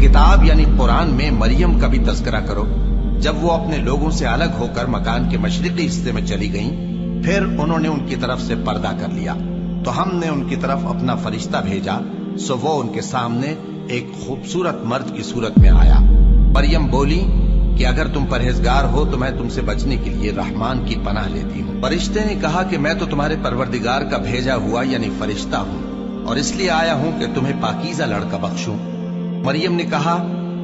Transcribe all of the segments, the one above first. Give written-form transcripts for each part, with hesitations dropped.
किताब यानी कुरान में मरियम का भी तज़किरा करो। जब वो अपने लोगों से अलग होकर मकान के मशरिकी हिस्से में चली गईं, फिर उन्होंने उनकी तरफ से पर्दा कर लिया, तो हमने उनकी तरफ अपना फरिश्ता भेजा, सो वो उनके सामने एक खूबसूरत मर्द की सूरत में आया। मरियम बोली कि अगर तुम परहेजगार हो तो मैं तुमसे बचने के लिए रहमान की पनाह लेती हूँ। फरिश्ते ने कहा कि मैं तो तुम्हारे परवरदिगार का भेजा हुआ यानी फरिश्ता हूँ और इसलिए आया हूँ कि तुम्हें पाकीज़ा लड़का बख्शूं। मरियम ने कहा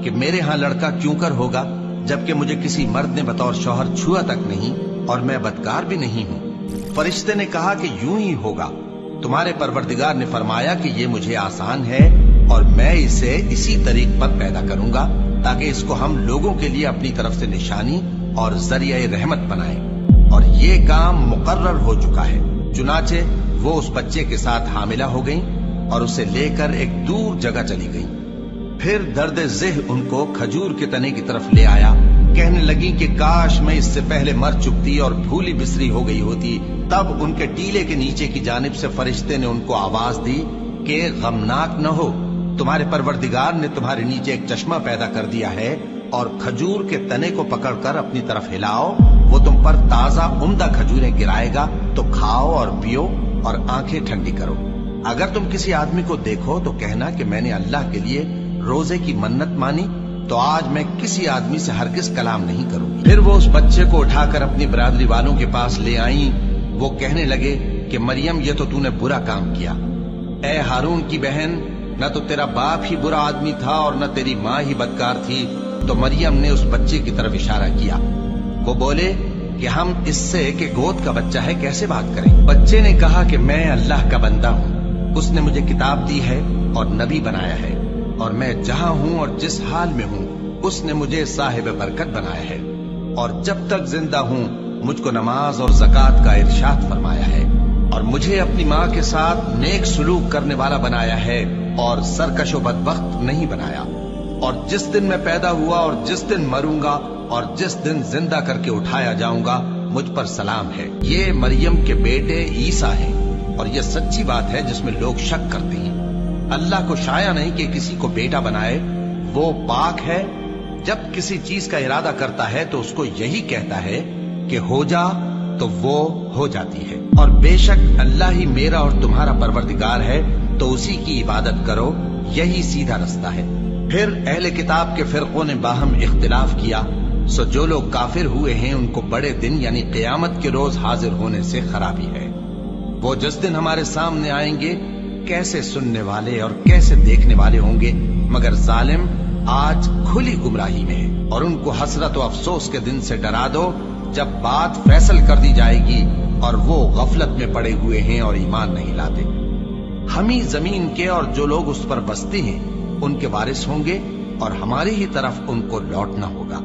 कि मेरे यहाँ लड़का क्यों कर होगा, जबकि मुझे किसी मर्द ने बतौर शौहर छुआ तक नहीं और मैं बदकार भी नहीं हूँ। फरिश्ते ने कहा कि यूं ही होगा, तुम्हारे परवरदिगार ने फरमाया कि ये मुझे आसान है और मैं इसे इसी तरीक पर पैदा करूंगा ताकि इसको हम लोगों के लिए अपनी तरफ से निशानी और जरिया रहमत बनाएं। और ये काम मुकर्रर हो चुका है। चुनाचे वो उस बच्चे के साथ हामिला हो गईं और उसे लेकर एक दूर जगह चली गईं। फिर दर्द ज़िह उनको खजूर के तने की तरफ ले आया। कहने लगी कि काश मैं इससे पहले मर चुकती और भूली बिसरी हो गई होती। तब उनके टीले के नीचे की जानिब से फरिश्ते ने उनको आवाज दी कि गमनाक न हो, तुम्हारे परवरदिगार ने तुम्हारे नीचे एक चश्मा पैदा कर दिया है और खजूर के तने को पकड़कर अपनी तरफ हिलाओ, वो तुम पर ताजा उम्दा खजूरें गिराएगा, तो खाओ और पियो और आंखें ठंडी करो। अगर तुम किसी आदमी को देखो तो कहना कि मैंने अल्लाह के लिए रोजे की मन्नत मानी, तो आज मैं किसी आदमी से हरगिज कलाम नहीं करूंगी। फिर वो उस बच्चे को उठाकर अपनी बरादरी वालों के पास ले आई। वो कहने लगे कि मरियम, ये तो तूने बुरा काम किया। ए हारून की बहन, न तो तेरा बाप ही बुरा आदमी था और न तेरी माँ ही बदकार थी। तो मरियम ने उस बच्चे की तरफ इशारा किया। वो बोले कि हम इससे कि गोद का बच्चा है कैसे बात करें। बच्चे ने कहा कि मैं अल्लाह का बंदा हूँ, उसने मुझे किताब दी है और नबी बनाया है और मैं जहां हूं और जिस हाल में हूं उसने मुझे साहिब बरकत बनाया है और जब तक जिंदा हूं मुझको नमाज और ज़कात का इरशाद फरमाया है और मुझे अपनी माँ के साथ नेक सुलूक करने वाला बनाया है और सरकश व बदबख्त नहीं बनाया। और जिस दिन मैं पैदा हुआ और जिस दिन मरूंगा और जिस दिन जिंदा करके उठाया जाऊंगा, मुझ पर सलाम है। ये मरियम के बेटे ईसा हैं और ये सच्ची बात है जिसमें लोग शक करते हैं। अल्लाह को शाया नहीं कि किसी को बेटा बनाए, वो पाक है। जब किसी चीज का इरादा करता है तो उसको यही कहता है कि हो जा, तो वो हो जाती है। और बेशक अल्लाह ही मेरा और तुम्हारा परवरदिगार है, तो उसी की इबादत करो, यही सीधा रास्ता है। फिर अहले किताब के फिरकों ने बाहम इख्तिलाफ किया, सो जो लोग काफिर हुए हैं उनको बड़े दिन यानी क़यामत के रोज हाजिर होने से खराबी है। वो जिस दिन हमारे सामने आएंगे कैसे सुनने वाले और कैसे देखने वाले होंगे, मगर जालिम आज खुली गुमराही में है। और उनको हसरत और अफसोस के दिन से डरा दो जब बात फैसल कर दी जाएगी और वो गफलत में पड़े हुए हैं और ईमान नहीं लाते। हम ही जमीन के और जो लोग उस पर बसते हैं उनके वारिस होंगे और हमारी ही तरफ उनको लौटना होगा।